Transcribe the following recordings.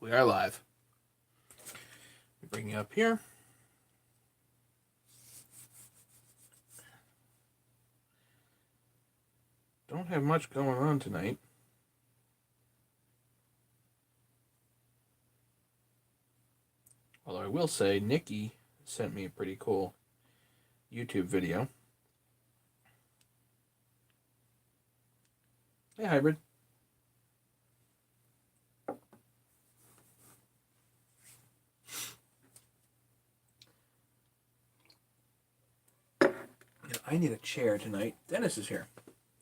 We are live. Bring you up here. Don't have much going on tonight. Although I will say, Nikki sent me a pretty cool YouTube video. Hey, Hybrid. I need a chair tonight. Dennis is here.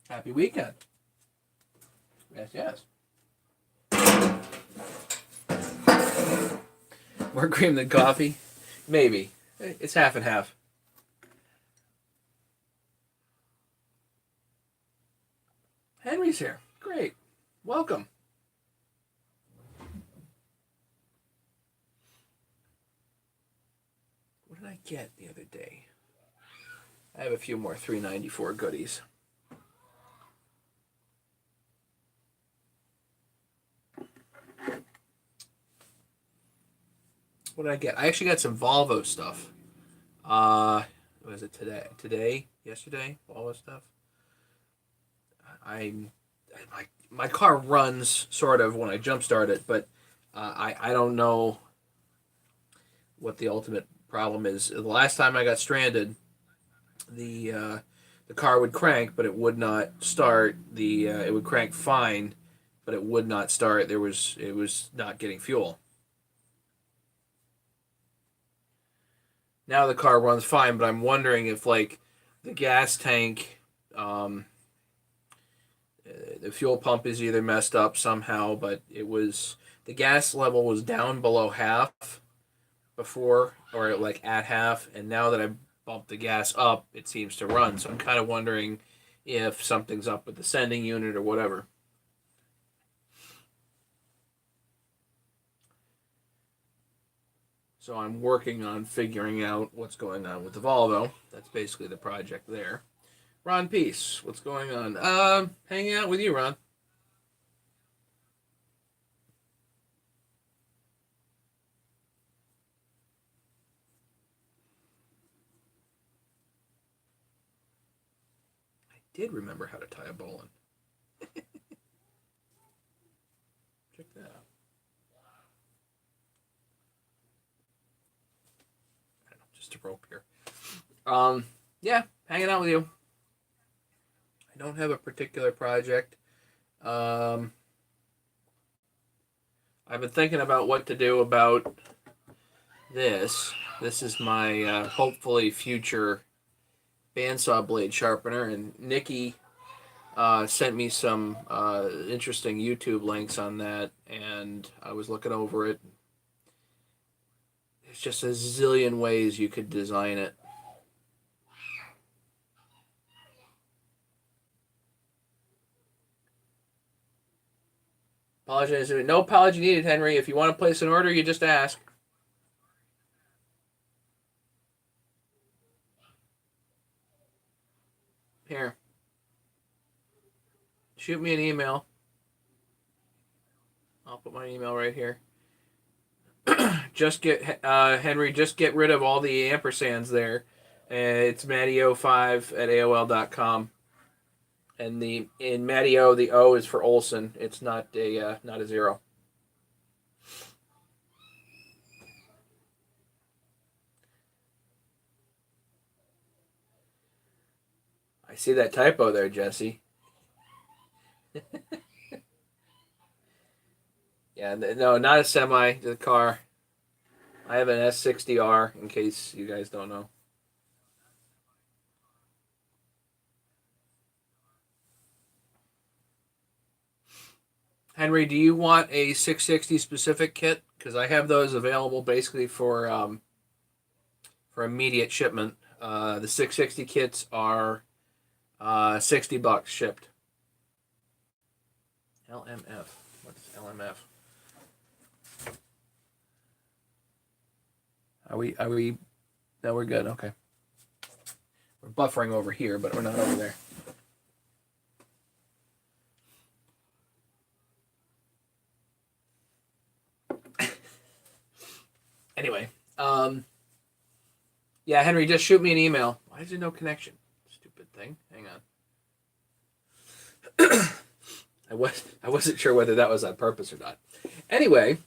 Happy weekend. Yes, yes. More cream than coffee? Maybe. It's half and half. Henry's here. Great. Welcome. What did I get the other day? I have a few more $3.94 goodies. What did I get? I actually got some Volvo stuff. What was it today? Yesterday? Volvo stuff. My car runs sort of when I jump start it, but I don't know what the ultimate problem is. The last time I got stranded, the car would crank, but it would not start. It would crank fine, but it would not start. It was not getting fuel. Now the car runs fine, but I'm wondering if like the gas tank, the fuel pump is either messed up somehow, but the gas level was down below half before, or like at half, and now that I bumped the gas up, it seems to run. So I'm kind of wondering if something's up with the sending unit or whatever. So I'm working on figuring out what's going on with the Volvo. That's basically the project there. Ron Peace, what's going on? Hanging out with you, Ron. I did remember how to tie a bowline. Check that out. I don't know, just a rope here. Yeah, hanging out with you. I don't have a particular project. I've been thinking about what to do about this. This is my hopefully future bandsaw blade sharpener, and Nikki sent me some interesting YouTube links on that, and I was looking over it. There's just a zillion ways you could design it. Apologize. No apology needed, Henry. If you want to place an order, you just ask. Here. Shoot me an email. I'll put my email right here. Just get Henry. Just get rid of all the ampersands there. It's Matty05@AOL.com. And in Matty O, the O is for Olson. It's not a 0. I see that typo there, Jesse. Yeah, no, not a semi. The car. I have an S60R, in case you guys don't know. Henry, do you want a 660 specific kit? Because I have those available basically for immediate shipment. The 660 kits are $60 shipped. LMF. What's LMF? Are we? No, we're good. Okay. We're buffering over here, but we're not over there. Anyway, yeah, Henry, just shoot me an email. Why is there no connection? Stupid thing. Hang on. I wasn't sure whether that was on purpose or not. Anyway,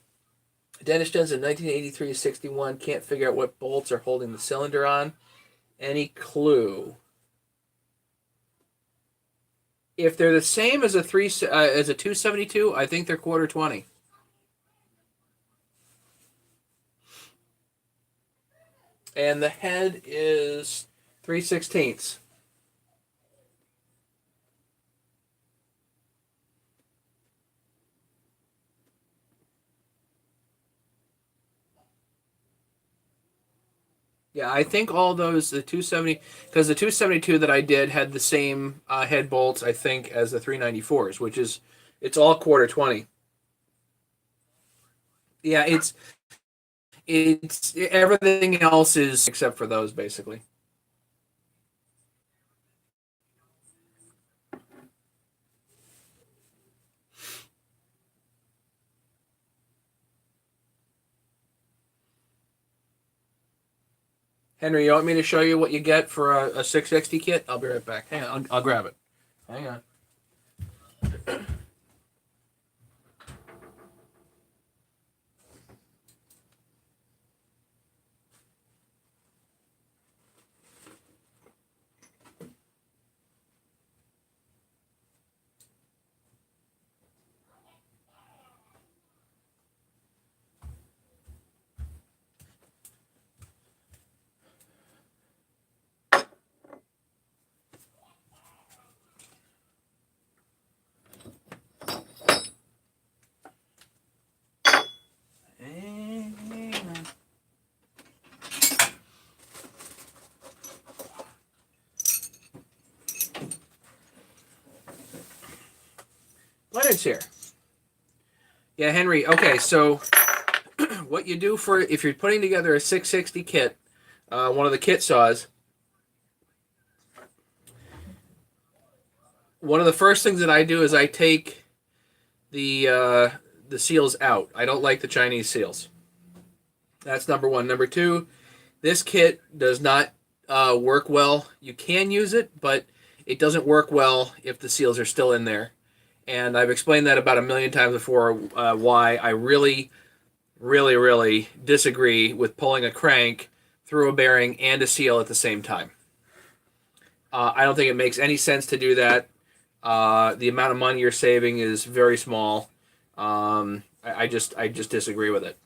Dennis Jensen, 1983-61, can't figure out what bolts are holding the cylinder on. Any clue? If they're the same as a 272, I think they're quarter 20. And the head is 3/16. Yeah, I think all those the 270 because the 272 that I did had the same head bolts I think as the 394s, which is it's all quarter 20. Yeah, it's everything else is except for those basically. Henry, you want me to show you what you get for a 660 kit? I'll be right back. Hang on, I'll grab it. Hang on. Leonard's here. Yeah, Henry. Okay, so what you do for if you're putting together a 660 kit, one of the kit saws, one of the first things that I do is I take the seals out. I don't like the Chinese seals. That's number one. Number two, this kit does not work well. You can use it, but it doesn't work well if the seals are still in there. And I've explained that about a million times before. Why I really, really, really disagree with pulling a crank through a bearing and a seal at the same time. I don't think it makes any sense to do that. The amount of money you're saving is very small. I just disagree with it.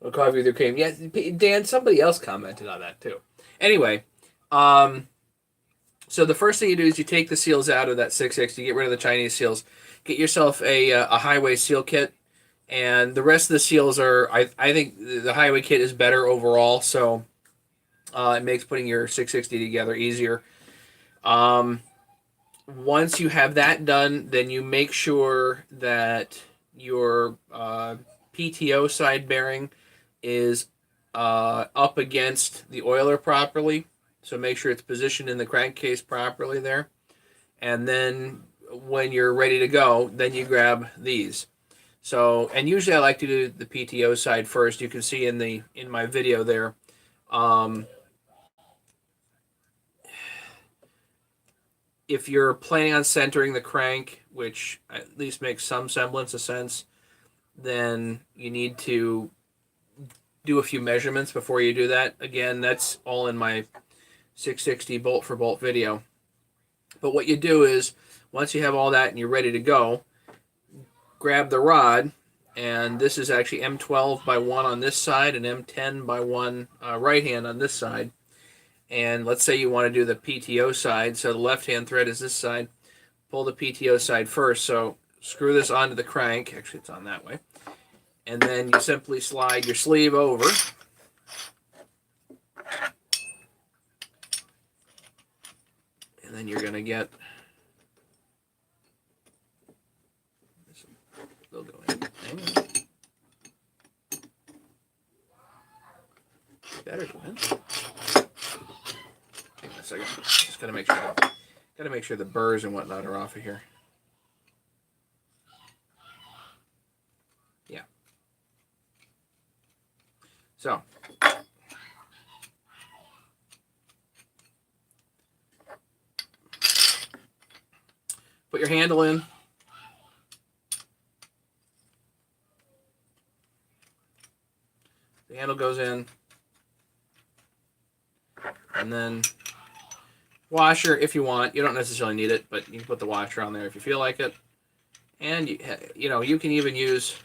A coffee with your cream. Yeah, Dan. Somebody else commented on that too. Anyway, um, so the first thing you do is you take the seals out of that 660, get rid of the Chinese seals, get yourself a highway seal kit, and the rest of the seals are. I think the highway kit is better overall, so it makes putting your 660 together easier. Um, Once you have that done, then you make sure that your PTO side bearing is up against the oiler properly. So make sure it's positioned in the crankcase properly there. And then when you're ready to go, then you grab these. So, and usually I like to do the PTO side first. You can see in my video there. Um, if you're planning on centering the crank, which at least makes some semblance of sense, then you need to do a few measurements before you do that. Again, that's all in my 660 bolt for bolt video. But what you do is, once you have all that and you're ready to go, grab the rod, and this is actually M12 by 1 on this side and M10 by 1 right hand on this side. And let's say you want to do the PTO side, so the left hand thread is this side. Pull the PTO side first, so screw this onto the crank. Actually, it's on that way. And then you simply slide your sleeve over. And then you're going to get still going. Hang on. Better Glenn. Hang on a second. Just gotta make sure the burrs and whatnot are off of here. So put your handle in. The handle goes in. And then washer if you want. You don't necessarily need it, but you can put the washer on there if you feel like it. And you know, you can even use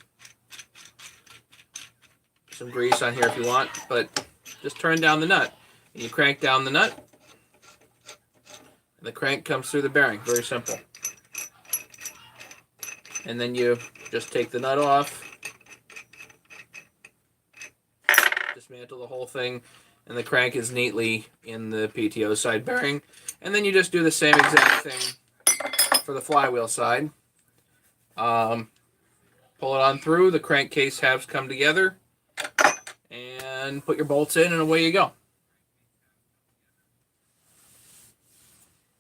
some grease on here if you want, but just turn down the nut. And you crank down the nut, and the crank comes through the bearing. Very simple. And then you just take the nut off, dismantle the whole thing, and the crank is neatly in the PTO side bearing. And then you just do the same exact thing for the flywheel side. Pull it on through, the crankcase halves come together, and put your bolts in, and away you go.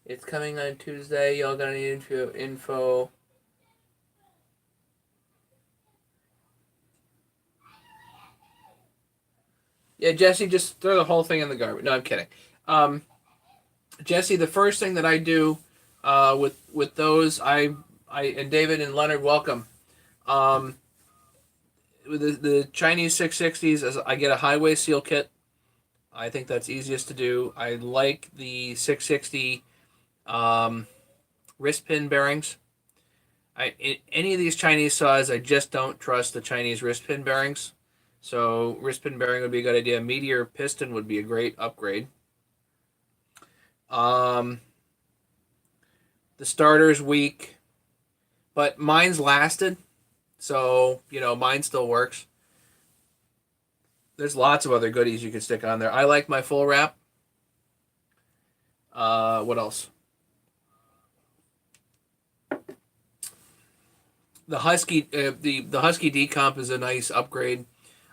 It's coming on Tuesday. Y'all gonna need info. Yeah, Jesse, just throw the whole thing in the garbage. No, I'm kidding. Jesse, the first thing that I do with those, I and David and Leonard, welcome. With the Chinese 660s, as I get a highway seal kit. I think that's easiest to do. I like the 660 wrist pin bearings. Any of these Chinese saws, I just don't trust the Chinese wrist pin bearings. So wrist pin bearing would be a good idea. Meteor piston would be a great upgrade. The starter's weak, but mine's lasted, so you know mine still works. There's lots of other goodies you can stick on there. I like my full wrap. What else? The Husky, the Husky decomp is a nice upgrade.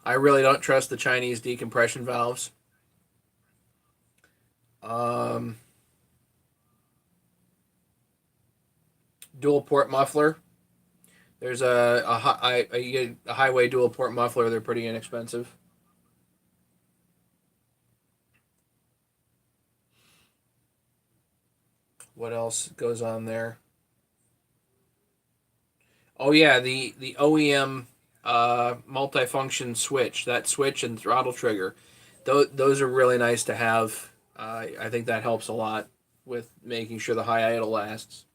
I really don't trust the Chinese decompression valves. Dual port muffler. There's you get a highway dual port muffler. They're pretty inexpensive. What else goes on there? Oh yeah, the OEM multifunction switch. That switch and throttle trigger. Those are really nice to have. I think that helps a lot with making sure the high idle lasts,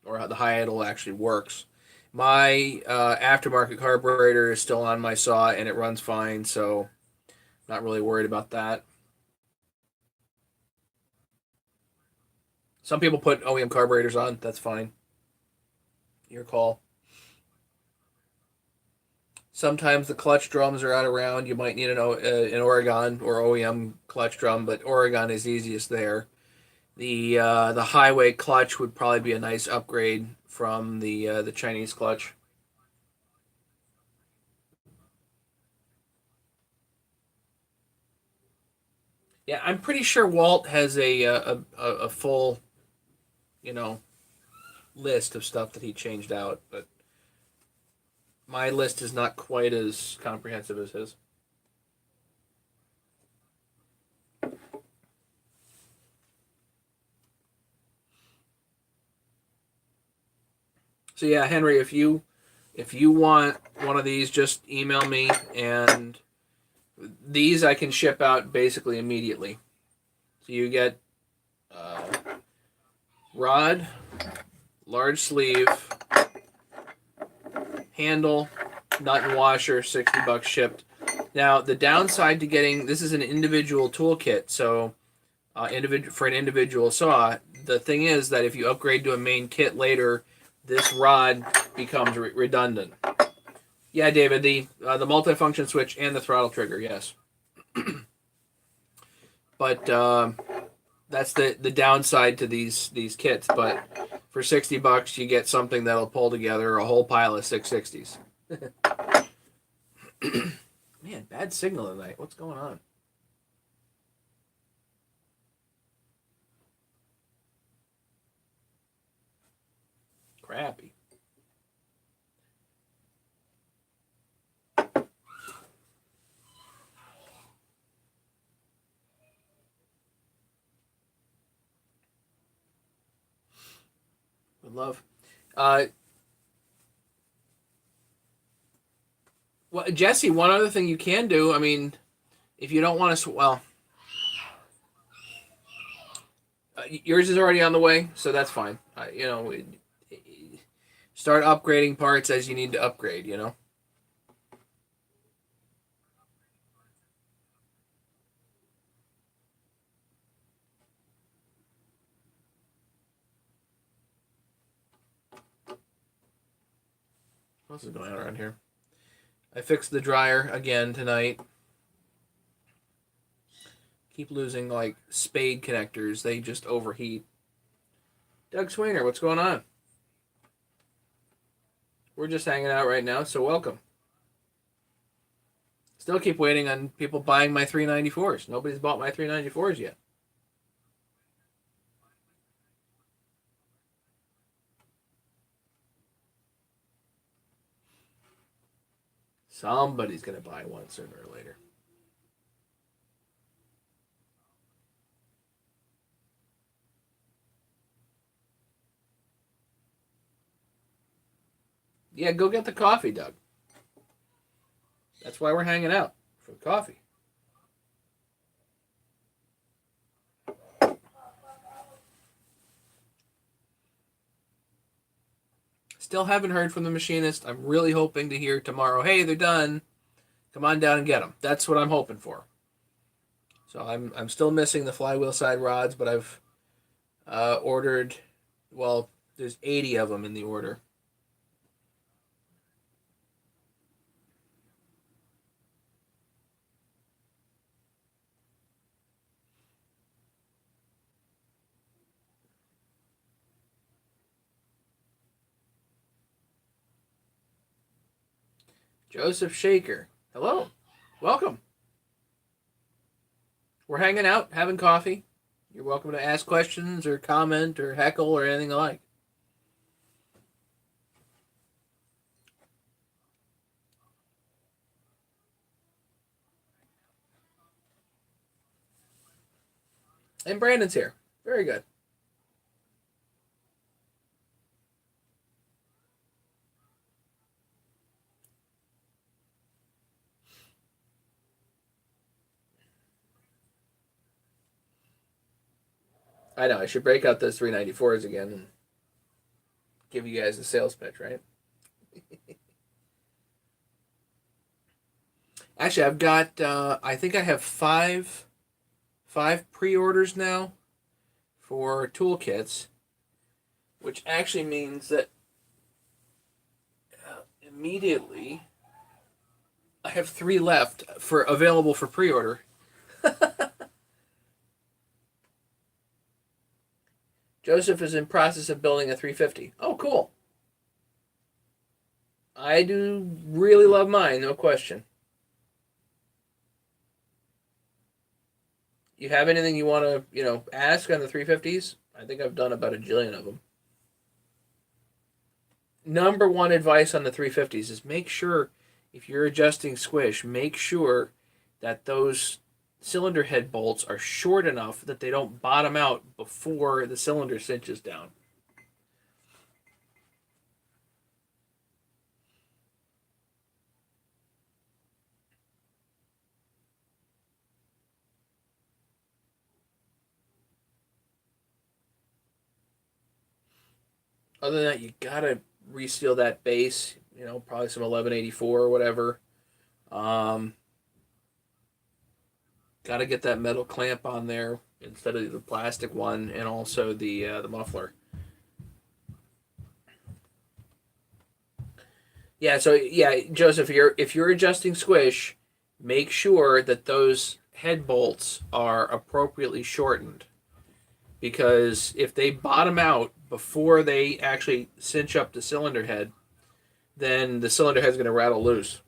or the high idle actually works. My aftermarket carburetor is still on my saw and it runs fine, so not really worried about that. Some people put OEM carburetors on. That's fine. Your call. Sometimes the clutch drums are out around. You might need an Oregon or OEM clutch drum, but Oregon is easiest there. The highway clutch would probably be a nice upgrade from the Chinese clutch. Yeah, I'm pretty sure Walt has a full, you know, list of stuff that he changed out, but my list is not quite as comprehensive as his. So yeah, Henry, if you want one of these, just email me, and these I can ship out basically immediately. So you get uh, rod, large sleeve, handle, nut and washer, $60 shipped. Now the downside to getting this is an individual toolkit, so for an individual saw. The thing is that if you upgrade to a main kit later, this rod becomes redundant. Yeah, David, the multifunction switch and the throttle trigger, yes. But that's the downside to these kits. But for $60, you get something that'll pull together a whole pile of 660s. Man, bad signal tonight. What's going on? Crappy. Good love. Uh, well, Jesse, one other thing you can do, I mean, if you don't want to, well, yours is already on the way, so that's fine. Start upgrading parts as you need to upgrade, you know? What else is going on around here? I fixed the dryer again tonight. Keep losing, like, spade connectors. They just overheat. Doug Swainer, what's going on? We're just hanging out right now, so welcome. Still keep waiting on people buying my 394s. Nobody's bought my 394s yet. Somebody's going to buy one sooner or later. Yeah, go get the coffee, Doug. That's why we're hanging out, for coffee. Still haven't heard from the machinist. I'm really hoping to hear tomorrow, hey, they're done. Come on down and get them. That's what I'm hoping for. So I'm still missing the flywheel side rods, but I've ordered, well, there's 80 of them in the order. Joseph Shaker. Hello. Welcome. We're hanging out, having coffee. You're welcome to ask questions or comment or heckle or anything alike. And Brandon's here. Very good. I know. I should break out those 394s again and give you guys the sales pitch, right? Actually, I've got. I think I have five pre-orders now for toolkits, which actually means that immediately I have three left for available for pre-order. Joseph is in process of building a 350. Oh, cool. I do really love mine, no question. You have anything you want to, ask on the 350s? I think I've done about a jillion of them. Number one advice on the 350s is make sure, if you're adjusting squish, make sure that those cylinder head bolts are short enough that they don't bottom out before the cylinder cinches down. Other than that, you gotta reseal that base. Probably some 1184 or whatever. Um, Gotta get that metal clamp on there instead of the plastic one, and also the muffler. Yeah. So yeah, Joseph, if you're adjusting squish, make sure that those head bolts are appropriately shortened, because if they bottom out before they actually cinch up the cylinder head, then the cylinder head's going to rattle loose.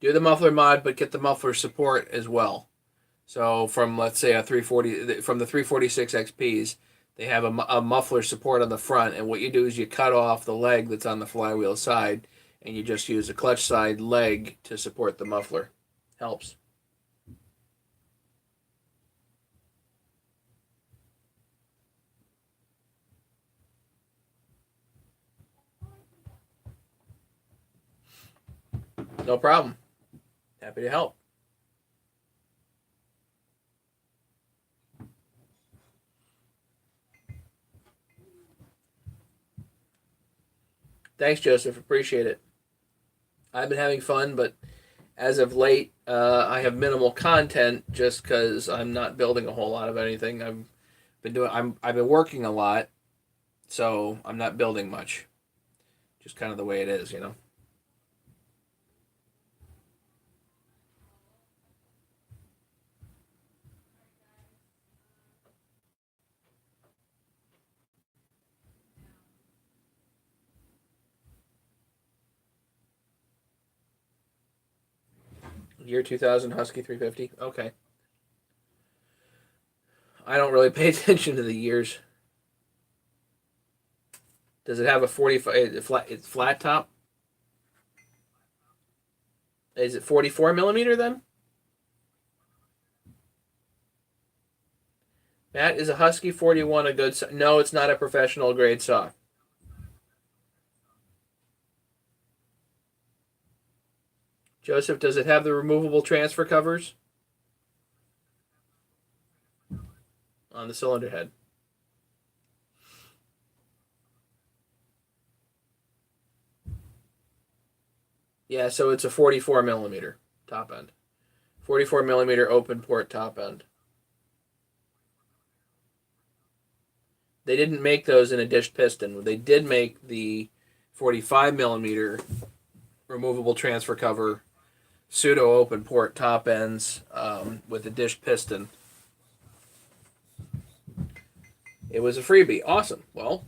Do the muffler mod, but get the muffler support as well. So from, let's say, a 340, from the 346 XPs, they have a muffler support on the front, and what you do is you cut off the leg that's on the flywheel side, and you just use a clutch side leg to support the muffler. Helps. No problem. Happy to help. Thanks, Joseph. Appreciate it. I've been having fun, but as of late, I have minimal content just because I'm not building a whole lot of anything. I've been working a lot, so I'm not building much. Just kind of the way it is, you know. Year 2000 Husky 350. Okay. I don't really pay attention to the years. Does it have a 45 flat? It's flat top. Is it 44 millimeter then? Matt, is a Husky 41 a good? No, it's not a professional grade saw. Joseph, does it have the removable transfer covers on the cylinder head? Yeah, so it's a 44 millimeter top end. 44 millimeter open port top end. They didn't make those in a dished piston. They did make the 45 millimeter removable transfer cover pseudo open port top ends with a dished piston. It was a freebie. Awesome. Well,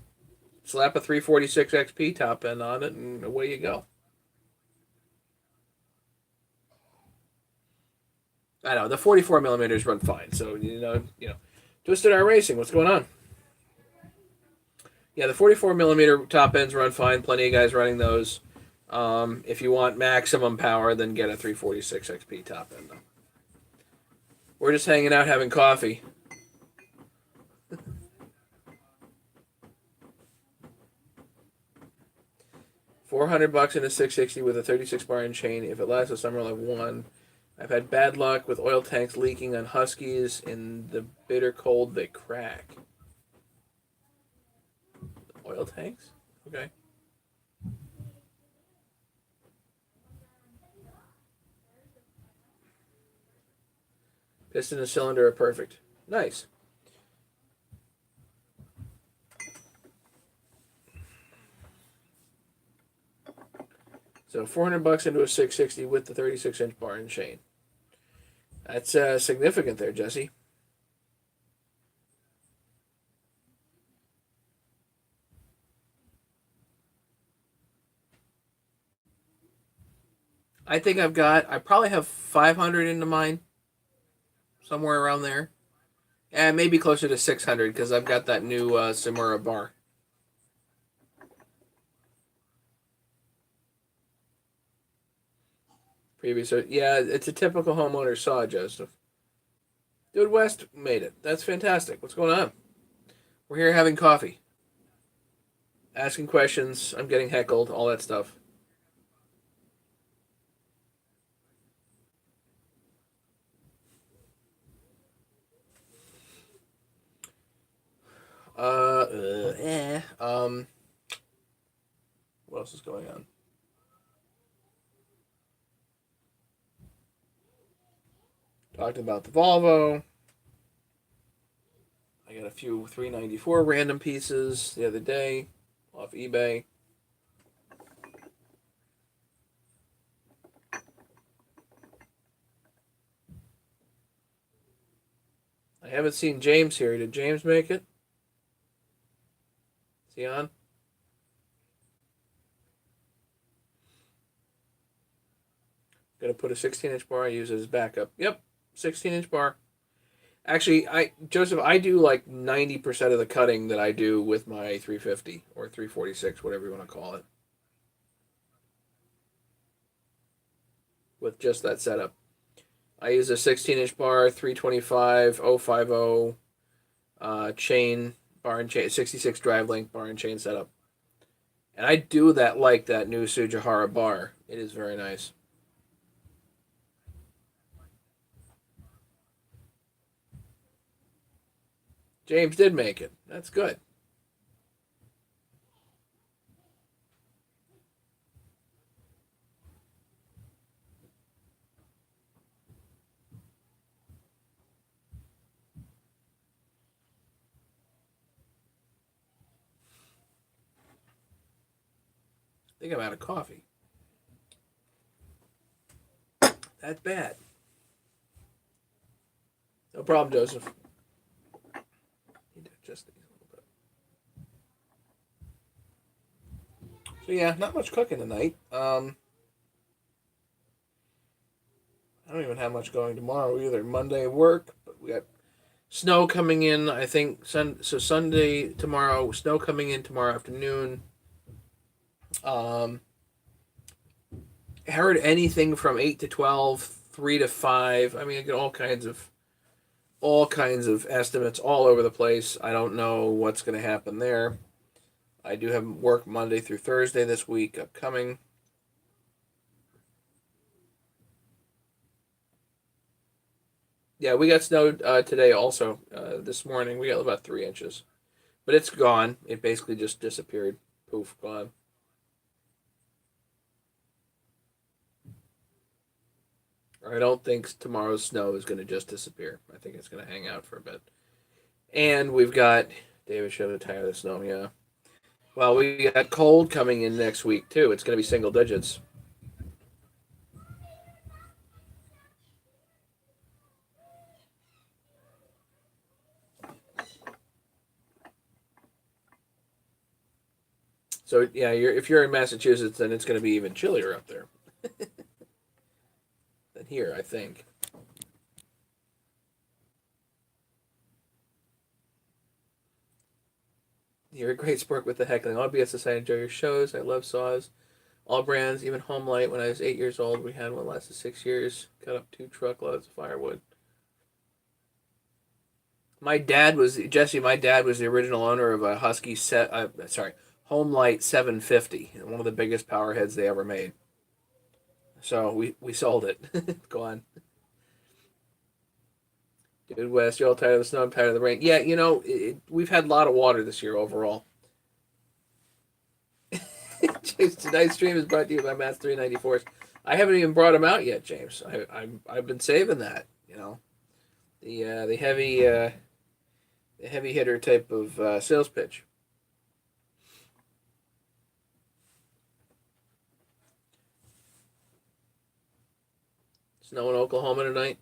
slap a 346 XP top end on it, and away you go. I know the 44 millimeters run fine. So Twisted R Racing. What's going on? Yeah, the 44 millimeter top ends run fine. Plenty of guys running those. If you want maximum power, then get a 346 XP top end. Though. We're just hanging out having coffee. $400 in a 660 with a 36 bar and chain. If it lasts a summer, I'll have one. I've had bad luck with oil tanks leaking on Huskies. In the bitter cold, they crack. Oil tanks? Okay. Piston and cylinder are perfect. Nice. So $400 into a 660 with the 36-inch bar and chain. That's significant there, Jesse. I probably have 500 into mine, somewhere around there. And maybe closer to 600 because I've got that new Samura bar. Yeah, it's a typical homeowner saw, Joseph. Dude West made it. That's fantastic. What's going on? We're here having coffee, asking questions. I'm getting heckled, all that stuff. Eh. What else is going on? Talked about the Volvo. I got a few 394 random pieces the other day off eBay. I haven't seen James here. Did James make it? Is he on? Gonna put a 16-inch bar. I use it as backup. Yep, 16-inch bar. Actually, Joseph, I do like 90% of the cutting that I do with my 350 or 346, whatever you want to call it, with just that setup. I use a 16-inch bar, 325, 050 chain, bar and chain, 66 drive length bar and chain setup. And I do that like that new Sujihara bar. It is very nice. James did make it. That's good. I think I'm out of coffee. That's bad. No problem, Joseph. Need to adjust these a little bit. So yeah, not much cooking tonight. I don't even have much going tomorrow either. Monday work, but we got snow coming in. I think so Sunday tomorrow. Snow coming in tomorrow afternoon. Um, heard anything from 8 to 12, 3 to 5. I mean, I get all kinds of estimates all over the place. I don't know what's going to happen there. I do have work Monday through Thursday this week upcoming. Yeah, we got snow today also. This morning we got about 3 inches, but it's gone. It basically just disappeared. Poof, gone. I don't think tomorrow's snow is going to just disappear. I think it's going to hang out for a bit. And we've got David showed a tire of the snow. Yeah. Well, we got cold coming in next week too. It's going to be single digits. So yeah, if you're in Massachusetts, then it's going to be even chillier up there than here, I think. You're a great sport with the heckling. All BSS, I enjoy your shows. I love saws. All brands, even Home Light. When I was 8 years old, we had one lasted 6 years. Cut up 2 truckloads of firewood. My dad was Jesse. My dad was the original owner of a Husky set. Sorry, Home Light 750, one of the biggest power heads they ever made. So we sold it. Go on. Dude, West, you're all tired of the snow. I'm tired of the rain. Yeah, we've had a lot of water this year overall. James, tonight's stream is brought to you by Matt's 394s. I haven't even brought them out yet, James. I've been saving that. The heavy hitter type of sales pitch. Snow in Oklahoma tonight.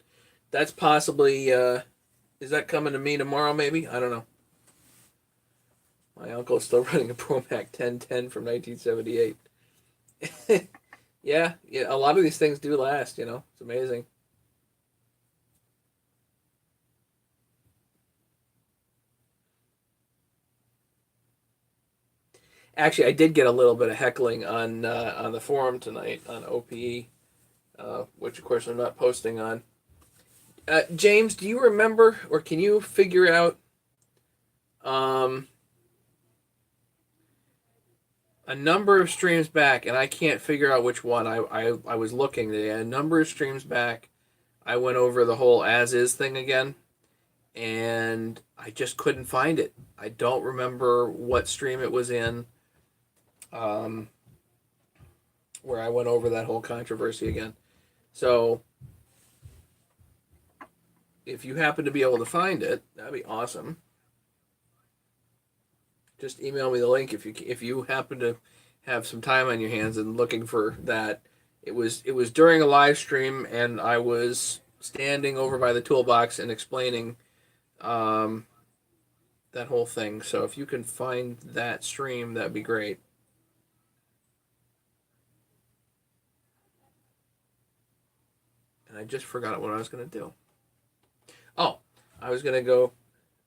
That's possibly. Is that coming to me tomorrow? Maybe I don't know. My uncle is still running a Promac 1010 from 1978. Yeah, yeah. A lot of these things do last. It's amazing. Actually, I did get a little bit of heckling on the forum tonight on OPE, which of course I'm not posting on. James, do you remember or can you figure out um, a number of streams back? And I can't figure out which one. I was looking today. A number of streams back, I went over the whole as is thing again, and I just couldn't find it. I don't remember what stream it was in. Um, where I went over that whole controversy again. So if you happen to be able to find it, that'd be awesome. Just email me the link if you happen to have some time on your hands and looking for that. It was during a live stream and I was standing over by the toolbox and explaining um, that whole thing. So if you can find that stream, that'd be great. And I just forgot what I was going to do. Oh, I was going to go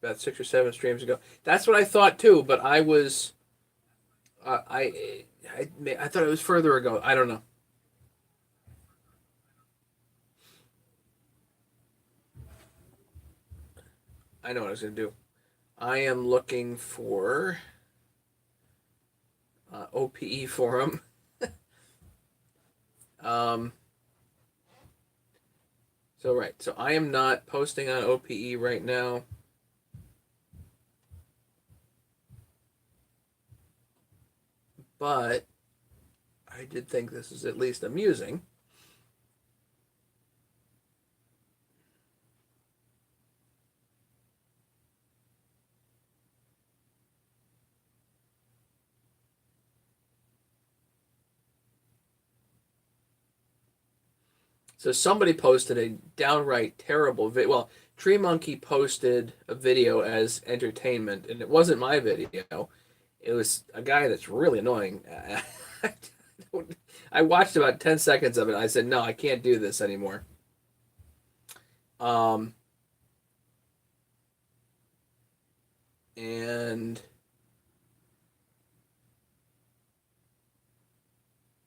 about 6 or 7 streams ago. That's what I thought too, but I was, I thought it was further ago. I don't know. I know what I was gonna do. I am looking for OPE forum. Um, so right, so I am not posting on OPE right now. but I did think this is at least amusing. So somebody posted a downright terrible video. Well, Tree Monkey posted a video as entertainment, and it wasn't my video. It was a guy that's really annoying. I watched about 10 seconds of it. I said, no, I can't do this anymore. Um, and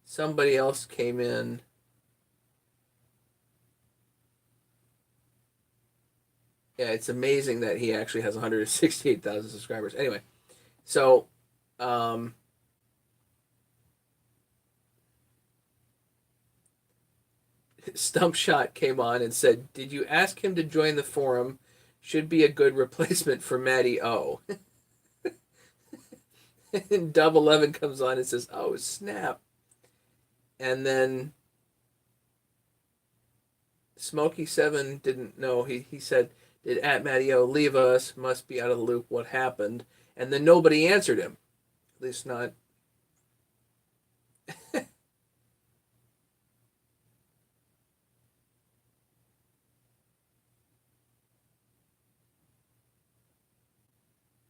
somebody else came in. Yeah, it's amazing that he actually has 168,000 subscribers. Anyway, so um, Stump Shot came on and said, "Did you ask him to join the forum? Should be a good replacement for Matty O." And Dub 11 comes on and says, "Oh snap!" And then Smokey Seven didn't know. He said, "Did at Matty O leave us? Must be out of the loop. What happened?" And then nobody answered him. At least not.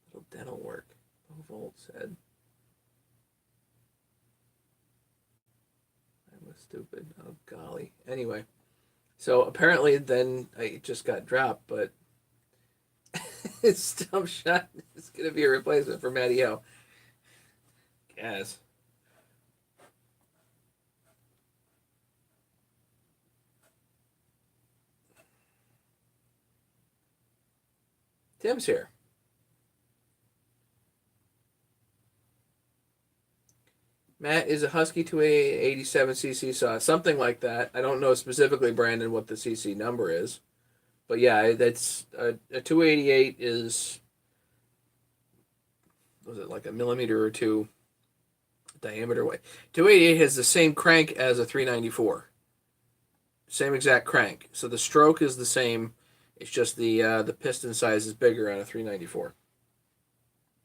Little dental work. Low Volt said. I was stupid. Oh golly. Anyway, so apparently then I just got dropped, but Stump Shot is going to be a replacement for Matty O. Yes. Tim's here. Matt is a Husky 287cc saw, something like that. I don't know specifically, Brandon, what the CC number is. But yeah, that's a 288 is, was it like a millimeter or two diameter way? 288 has the same crank as a 394. Same exact crank. So the stroke is the same. It's just the piston size is bigger on a 394.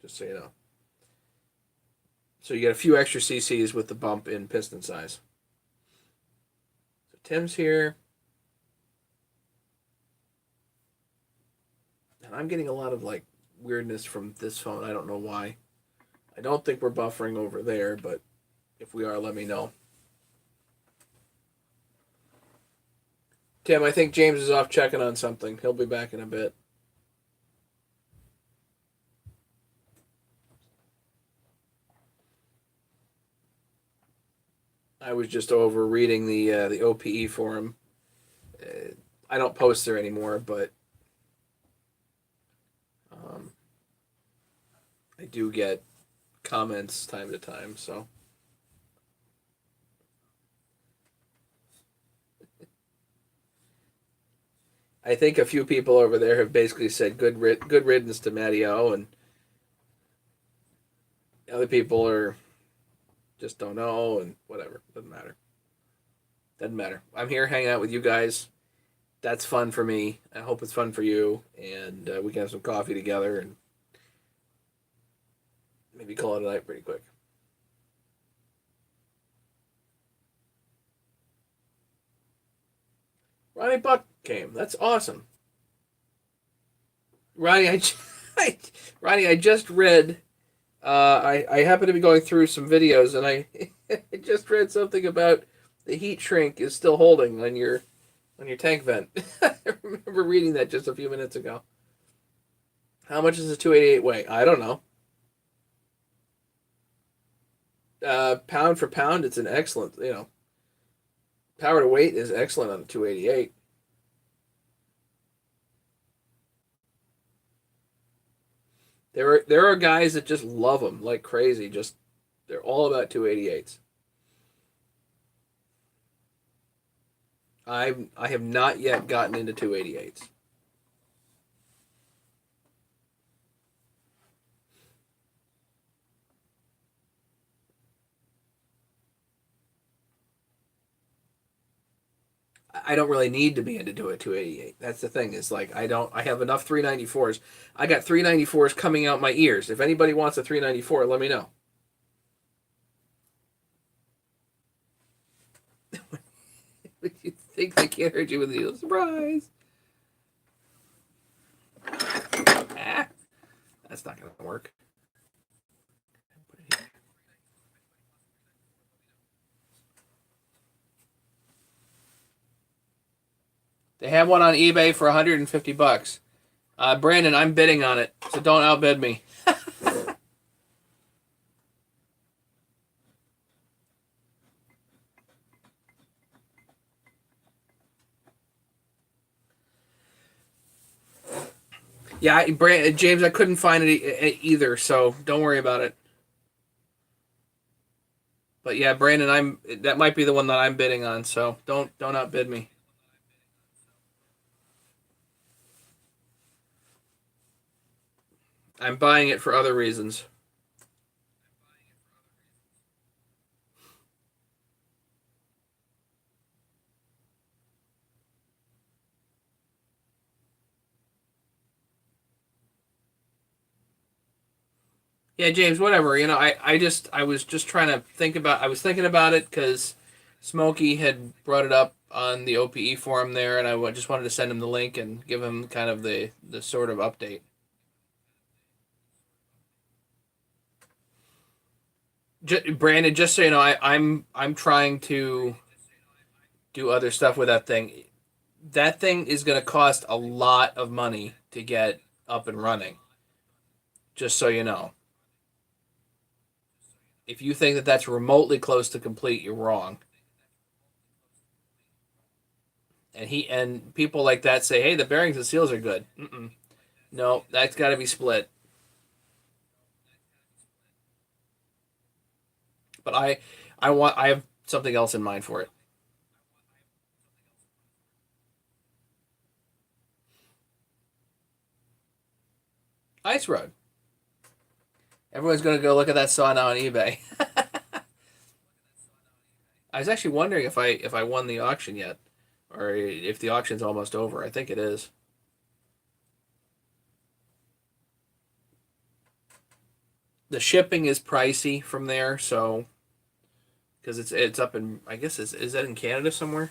Just so you know. So you get a few extra cc's with the bump in piston size. So Tim's here. And I'm getting a lot of like weirdness from this phone. I don't know why. I don't think we're buffering over there, but if we are, let me know. Tim, I think James is off checking on something. He'll be back in a bit. I was just over reading the OPE forum. I don't post there anymore, but I do get comments time to time. So I think a few people over there have basically said good riddance to Matty O, and other people are just don't know and whatever. Doesn't matter. Doesn't matter. I'm here hanging out with you guys. That's fun for me. I hope it's fun for you, and we can have some coffee together and maybe call it a night pretty quick. Ronnie Buck came. That's awesome. Ronnie, Ronnie, I just read. I happen to be going through some videos, and I just read something about the heat shrink is still holding on your tank vent. I remember reading that just a few minutes ago. How much does a 288 weigh? I don't know. Pound for pound, it's an excellent. Power to weight is excellent on a 288. There are guys that just love them like crazy. Just they're all about 288s. I have not yet gotten into 288s. I don't really need to be into do a 288. That's the thing. Is like I have enough 394s. I got 394s coming out my ears. If anybody wants a 394, let me know. You think they can't hurt you with a surprise? Ah, that's not gonna work. They have one on eBay for $150. Brandon, I'm bidding on it, so don't outbid me. Yeah, James, I couldn't find it either, so don't worry about it. But yeah, Brandon, that might be the one that I'm bidding on, so don't outbid me. I'm buying it for other reasons. Yeah, James, whatever. I was just trying to think about. I was thinking about it because Smokey had brought it up on the OPE forum there, and just wanted to send him the link and give him kind of the sort of update. Brandon, just so you know, I'm trying to do other stuff with that thing. That thing is going to cost a lot of money to get up and running. Just so you know, if you think that that's remotely close to complete, you're wrong. And people like that say, "Hey, the bearings and seals are good." Mm-mm. No, that's got to be split. But I have something else in mind for it. Ice Road. Everyone's going to go look at that saw now on eBay. I was actually wondering if I won the auction yet, or if the auction's almost over. I think it is. The shipping is pricey from there, so because it's up in, I guess, is that in Canada somewhere?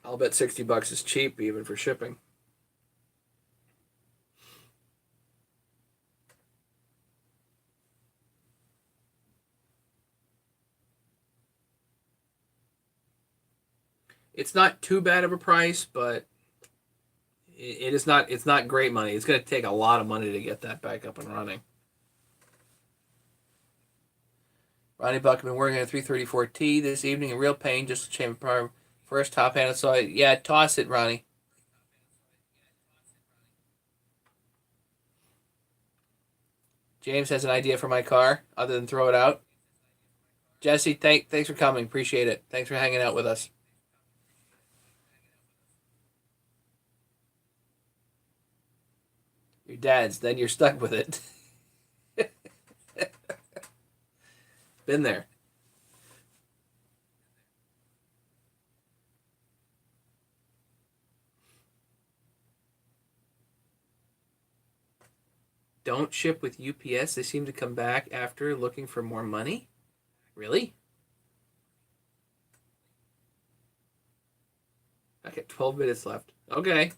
I'll bet $60 is cheap even for shipping. It's not too bad of a price, but it is not, it's not great money. It's going to take a lot of money to get that back up and running. Ronnie Buck, I've been working on a 334T this evening in real pain, just to change my first top handle. So yeah, toss it, Ronnie. James has an idea for my car, other than throw it out. Jesse, thanks for coming. Appreciate it. Thanks for hanging out with us. Your dad's, then you're stuck with it. Been there. Don't ship with UPS. They seem to come back after looking for more money. Really? I got 12 minutes left. Okay.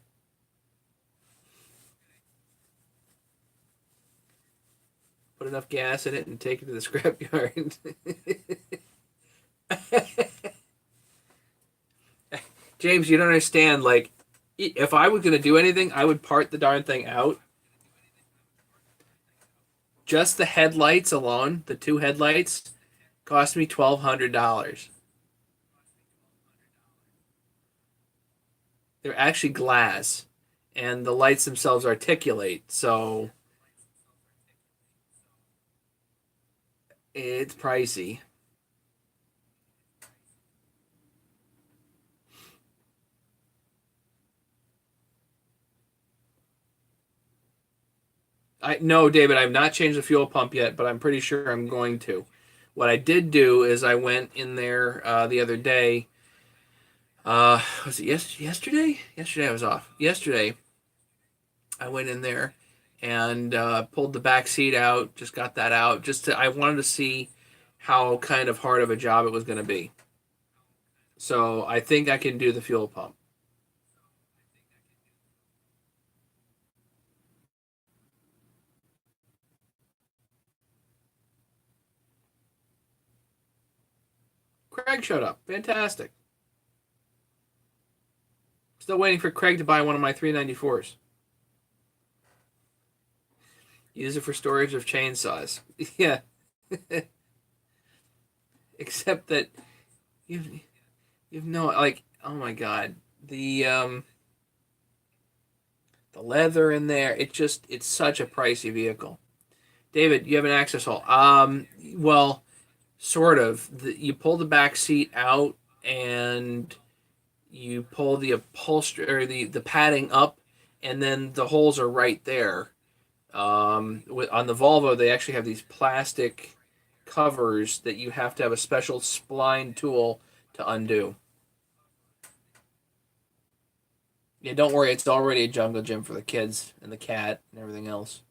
Put enough gas in it and take it to the scrapyard. James, you don't understand. Like, if I was going to do anything, I would part the darn thing out. Just the headlights alone, the two headlights, cost me $1,200. They're actually glass, and the lights themselves articulate, so it's pricey. I no, David, I've not changed the fuel pump yet, but I'm pretty sure I'm going to. What I did do is I went in there the other day Was it yesterday? Yesterday I was off. Yesterday I went in there and pulled the back seat out. Just got that out. I wanted to see how kind of hard of a job it was going to be. So I think I can do the fuel pump. Craig showed up. Fantastic. Still waiting for Craig to buy one of my 394s. Use it for storage of chainsaws. Yeah. Except that you've you've no like oh my god the leather in there it's such a pricey vehicle. David, you have an access hole. Well, sort of. You pull the back seat out and you pull the upholstery or the padding up, and then the holes are right there. On the Volvo, they actually have these plastic covers that you have to have a special spline tool to undo. Yeah, don't worry, it's already a jungle gym for the kids and the cat and everything else.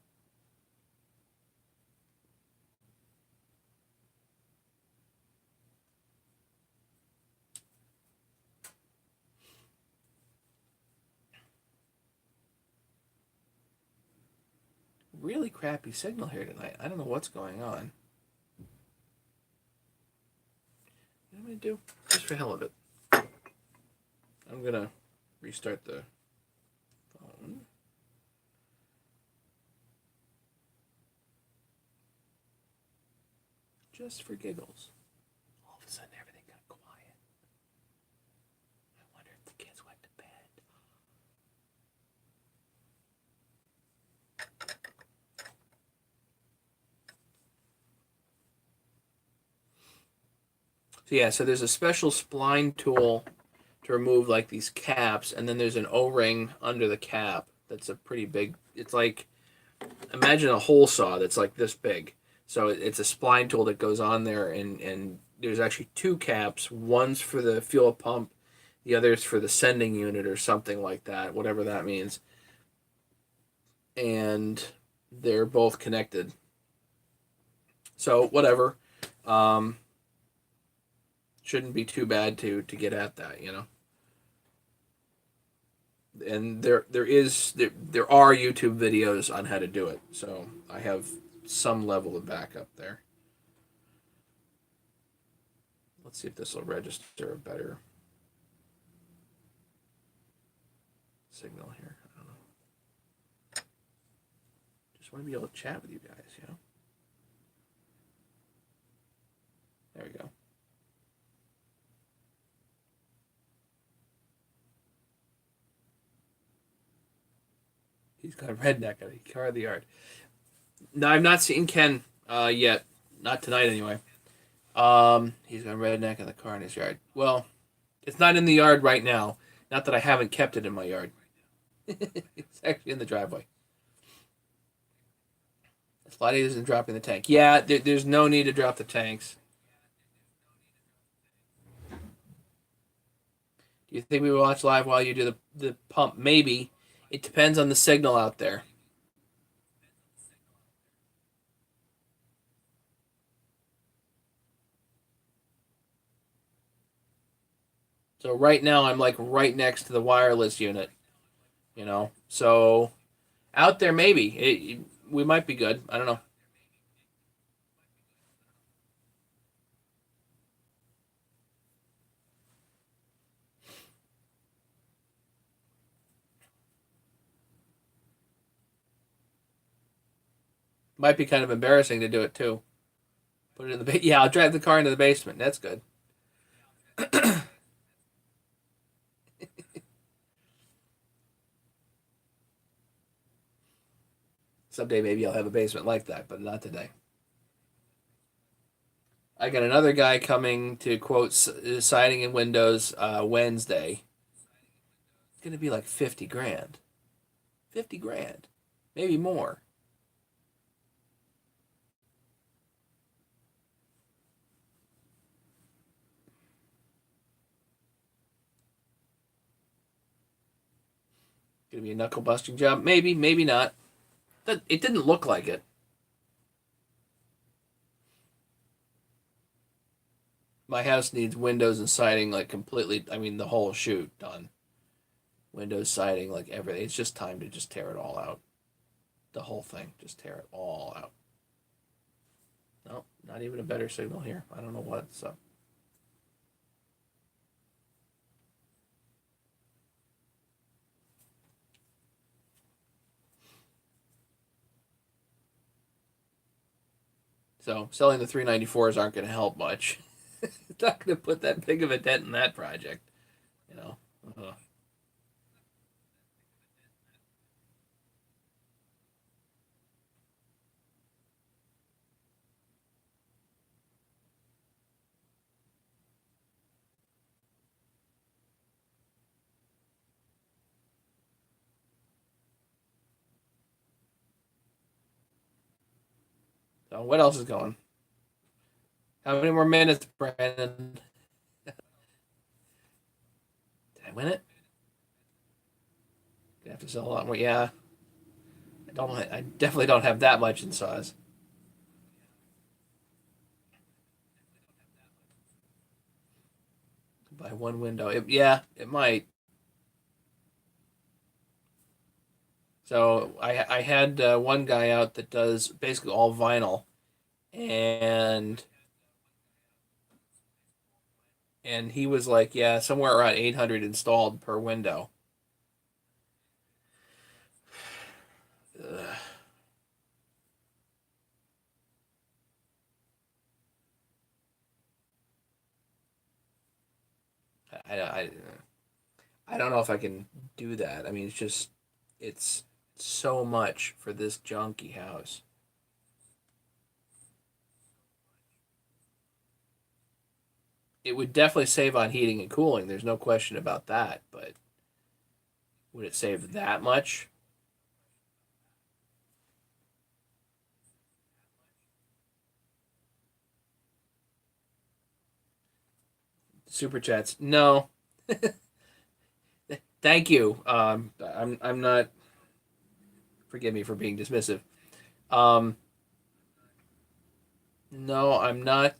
Really crappy signal here tonight. I don't know what's going on. What am I gonna do? Just for hell of it. I'm gonna restart the phone. Just for giggles. All of a sudden everything got quiet. I wonder if the kids went to bed. So yeah, so there's a special spline tool to remove like these caps, and then there's an O-ring under the cap that's a pretty big. It's like imagine a hole saw that's like this big. So it's a spline tool that goes on there, and there's actually two caps. One's for the fuel pump, the other's for the sending unit or something like that, whatever that means. And they're both connected. So whatever. Um, shouldn't be too bad to get at that, you know. And there are YouTube videos on how to do it. So I have some level of backup there. Let's see if this will register a better signal here. I don't know. Just want to be able to chat with you guys, you know. There we go. He's got a redneck at a car of the yard. No, I've not seen Ken yet. Not tonight, anyway. He's got a redneck in the car in his yard. Well, it's not in the yard right now. Not that I haven't kept it in my yard. It's actually in the driveway. Slotty isn't dropping the tank. Yeah, there's no need to drop the tanks. Do you think we will watch live while you do the pump? Maybe. It depends on the signal out there. So right now I'm like right next to the wireless unit, you know. So out there maybe we might be good. I don't know. Might be kind of embarrassing to do it too. Put it in the yeah. I'll drive the car into the basement. That's good. Someday maybe I'll have a basement like that, but not today. I got another guy coming to quote siding and windows Wednesday. It's gonna be like 50 grand. 50 grand, maybe more. Gonna be a knuckle busting job? Maybe, maybe not. It didn't look like it. My house needs windows and siding like completely. I mean, the whole shoot done. Windows, siding, like everything. It's just time to just tear it all out. The whole thing. Just tear it all out. No, not even a better signal here. I don't know what's up. So selling the 394s aren't going to help much. It's not going to put that big of a dent in that project, you know. So what else is going? How many more minutes, Brandon? Did I win it? I have to sell a lot more. Yeah, I don't. I definitely don't have that much in size. By one window. Yeah, it might. So I had one guy out that does basically all vinyl, and he was like, yeah, somewhere around 800 installed per window. Ugh. I I don't know if I can do that. I mean, it's so much for this junky house. It would definitely save on heating and cooling. There's no question about that. But would it save that much? Super chats? No. Thank you. I'm not. Forgive me for being dismissive. Um, no, I'm not.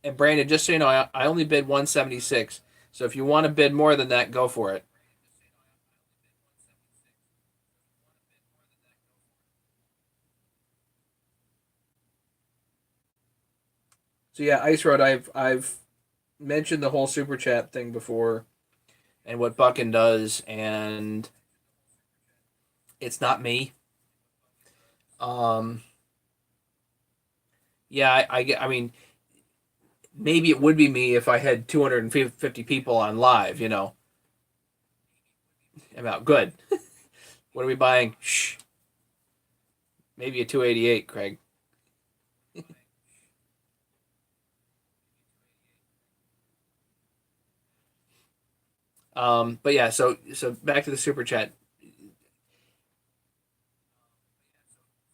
And Brandon, just so you know, I only bid 176. So if you want to bid more than that, go for it. So yeah, Ice Road, I've mentioned the whole super chat thing before and what Buckin does, and it's not me. Um, yeah, I mean, maybe it would be me if I had 250 people on live, about good. What are we buying? Shh, maybe a 288, Craig. But yeah, so back to the super chat.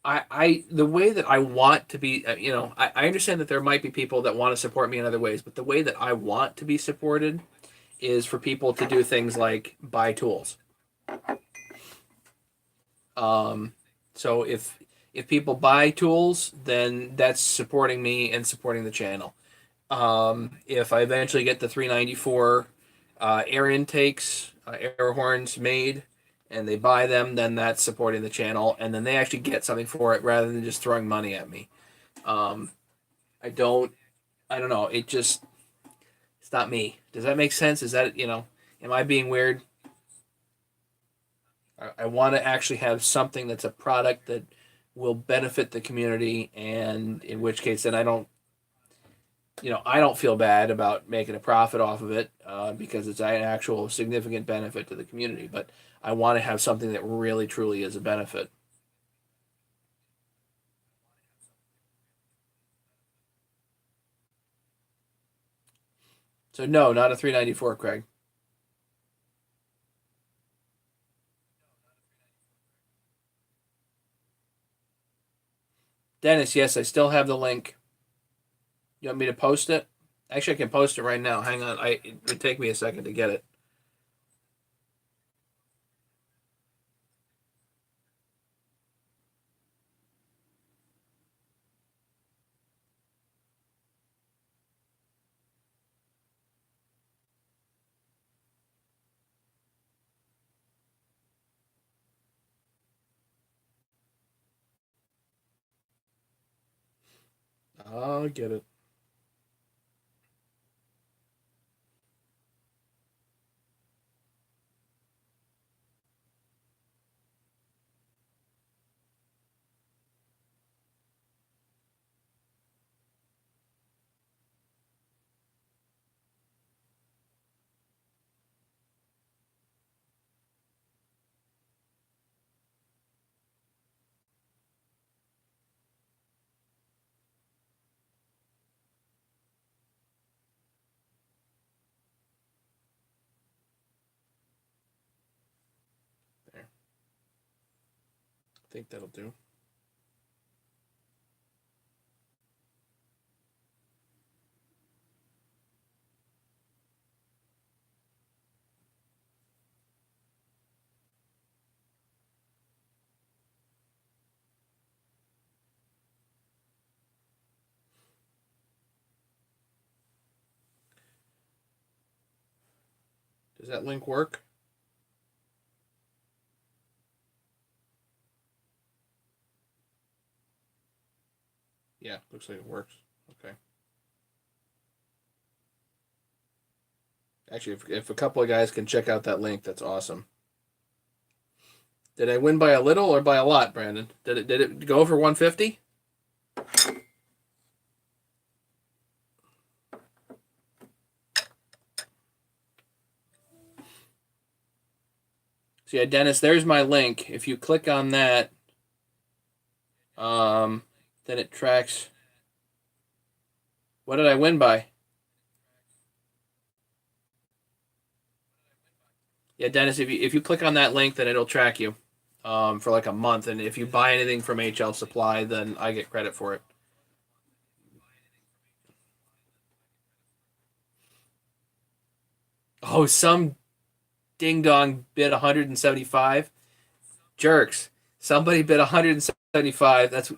The way that I want to be, I understand that there might be people that want to support me in other ways, but the way that I want to be supported is for people to do things like buy tools. Um, so if people buy tools, then that's supporting me and supporting the channel. If I eventually get the 394 air intakes, air horns made, and they buy them, then that's supporting the channel, and then they actually get something for it rather than just throwing money at me. Um, I don't, I don't know. It's not me. Does that make sense? Is that, am I being weird? I want to actually have something that's a product that will benefit the community, and in which case, then I don't feel bad about making a profit off of it because it's an actual significant benefit to the community. But I want to have something that really, truly is a benefit. So no, not a 394, Craig. Dennis, yes, I still have the link. You want me to post it? Actually, I can post it right now. Hang on, it would take me a second to get it. I get it. There. I think that'll do. Does that link work? Yeah, looks like it works. Okay. Actually, if a couple of guys can check out that link, that's awesome. Did I win by a little or by a lot, Brandon? Did it go for 150? So yeah, Dennis, there's my link. If you click on that, um, then it tracks. What did I win by? Yeah, Dennis, if you click on that link, then it'll track you, for like a month. And if you buy anything from HL Supply, then I get credit for it. Oh, some ding dong bid 175. Jerks. Somebody bid 175. That's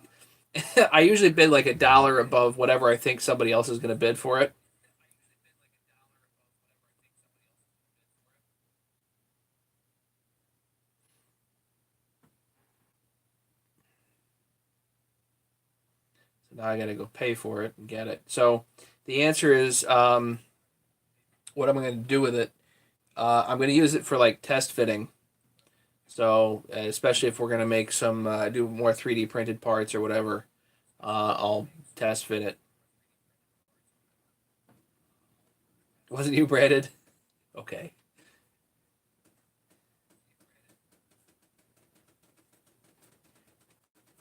I usually bid like a dollar above whatever I think somebody else is going to bid for it. So now I got to go pay for it and get it. So the answer is, what I'm going to do with it. I'm going to use it for like test fitting. So especially if we're going to make some do more 3D printed parts or whatever, I'll test fit it. Wasn't you braided? Okay.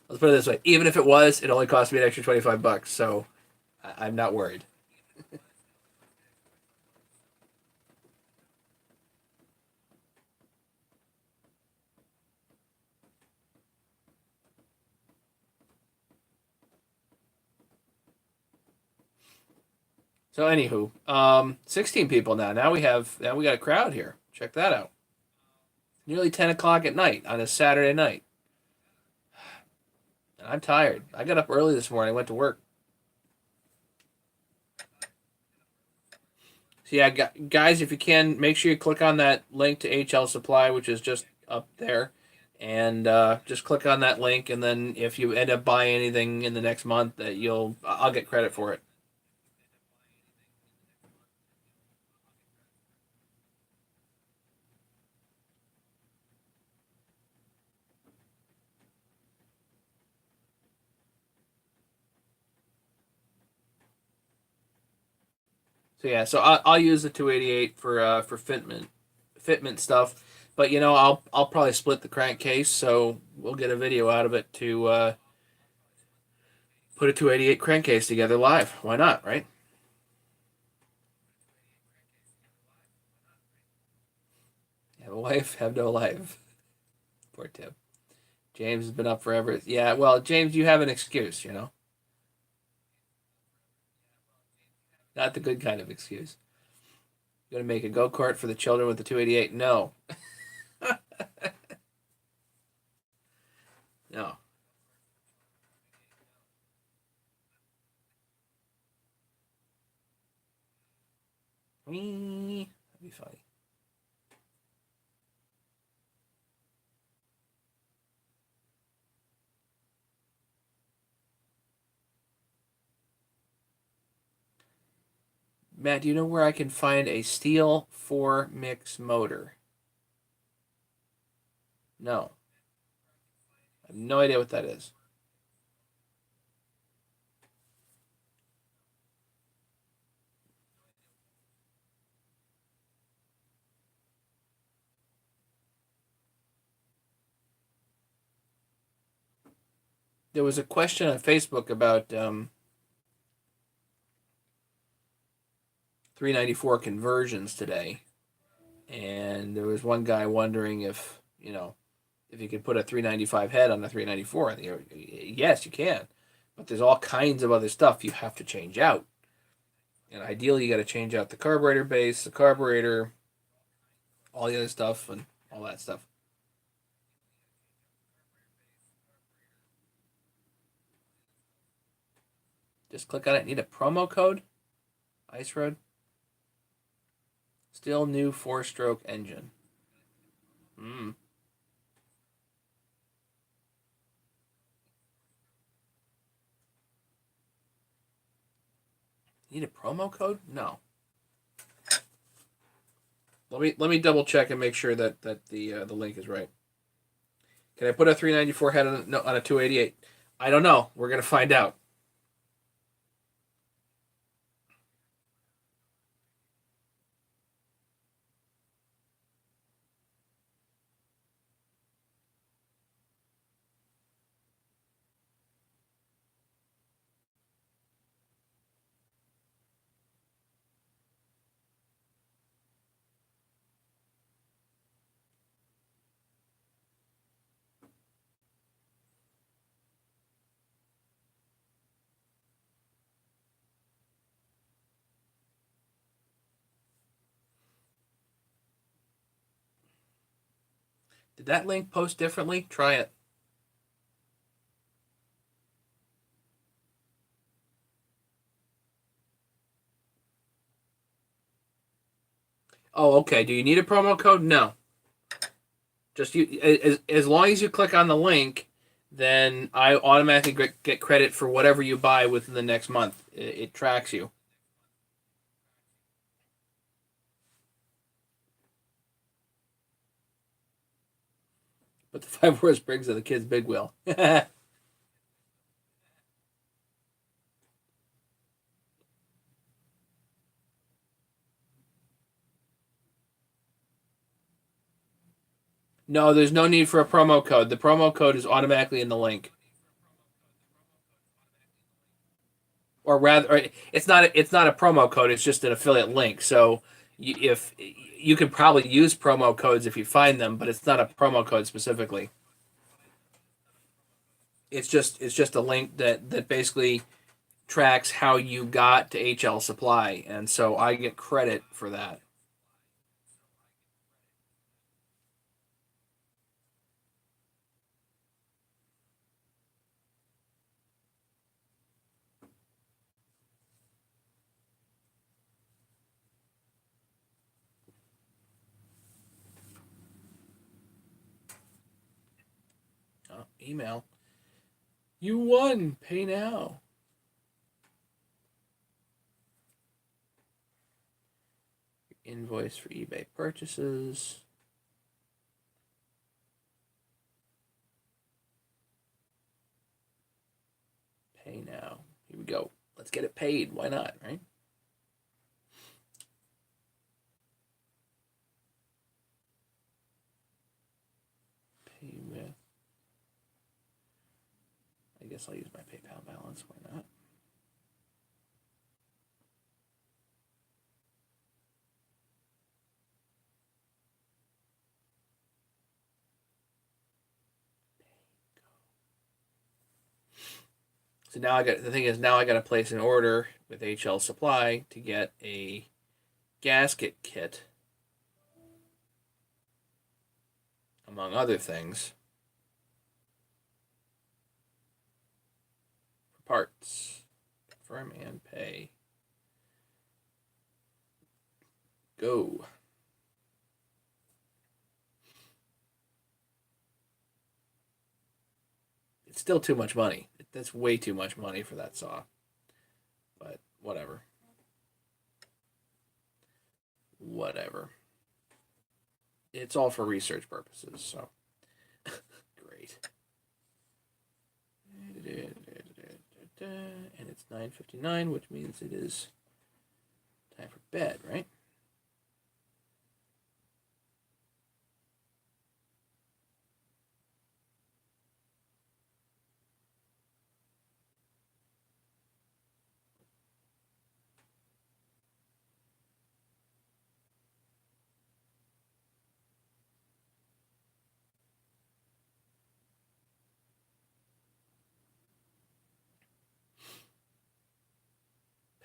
Let's put it this way. Even if it was, it only cost me an extra 25 bucks. So I'm not worried. So anywho, 16 people now. Now we got a crowd here. Check that out. Nearly 10 o'clock at night on a Saturday night. And I'm tired. I got up early this morning. I went to work. So yeah, guys, if you can, make sure you click on that link to HL Supply, which is just up there, and just click on that link. And then if you end up buying anything in the next month, that I'll get credit for it. So yeah, so I'll use the 288 for fitment stuff, but I'll probably split the crankcase, so we'll get a video out of it to put a 288 crankcase together live. Why not, right? Have a wife, have no life. Poor Tip. James has been up forever. Yeah, well, James, you have an excuse. Not the good kind of excuse. You gonna make a go kart for the children with the 288? No, no. That'd be funny. Matt, do you know where I can find a Steel 4-mix motor? No. I have no idea what that is. There was a question on Facebook about 394 conversions today, and there was one guy wondering if you could put a 395 head on a 394. Yes, you can, but there's all kinds of other stuff you have to change out, and ideally you got to change out the carburetor base, the carburetor, all the other stuff, and all that stuff. Just click on it. Need a promo code? Ice Road. Still new 4-stroke engine. Hmm. Need a promo code? No. Let me double check and make sure that the link is right. Can I put a 394 head on, no, on a 288? I don't know. We're gonna find out. Did that link post differently? Try it. Oh, okay. Do you need a promo code? No. Just you as long as you click on the link, then I automatically get credit for whatever you buy within the next month. It tracks you. But the 5-wheel springs are the kid's big wheel. No, there's no need for a promo code. The promo code is automatically in the link. Or rather, it's not a promo code. It's just an affiliate link. So if you can probably use promo codes if you find them, but it's not a promo code specifically. It's just a link that basically tracks how you got to HL Supply, and so I get credit for that. Email. You won. Pay now. Invoice for eBay purchases. Pay now. Here we go. Let's get it paid. Why not, right? Pay with. I guess I'll use my PayPal balance. Why not? So now I got to place an order with HL Supply to get a gasket kit, among other things, for parts. Confirm and pay. Go. It's still too much money. That's way too much money for that saw. But whatever. whatever. It's all for research purposes, so great. And it's 9:59, which means it is time for bed, right?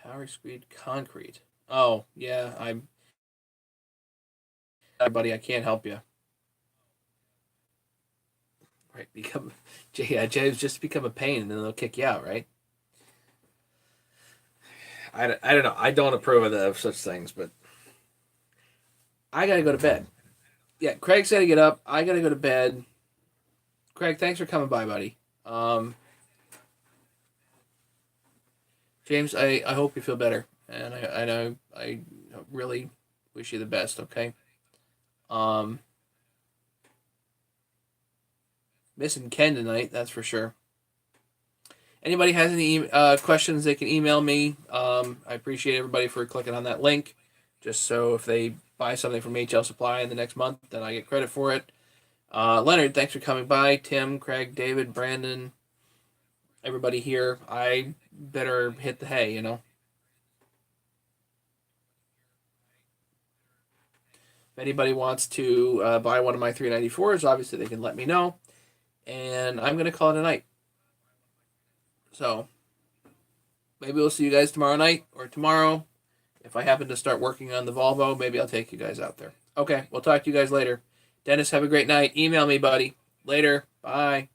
Power Screed Concrete. Oh, yeah, buddy, I can't help you. Right, James just become a pain and then they'll kick you out, right? I don't know. I don't approve of such things, but I gotta go to bed. Yeah, Craig's gotta get up. I gotta go to bed. Craig, thanks for coming by, buddy. Um, James, I hope you feel better, and I know I really wish you the best. Okay. Um, Missing Ken tonight, that's for sure. Anybody has any questions, they can email me. I appreciate everybody for clicking on that link. Just so if they buy something from HL Supply in the next month, then I get credit for it. Leonard, thanks for coming by. Tim, Craig, David, Brandon, everybody here. I better hit the hay, you know. If anybody wants to buy one of my 394s, obviously they can let me know. And I'm going to call it a night. So maybe we'll see you guys tomorrow night or tomorrow. If I happen to start working on the Volvo, maybe I'll take you guys out there. Okay, we'll talk to you guys later. Dennis, have a great night. Email me, buddy. Later. Bye.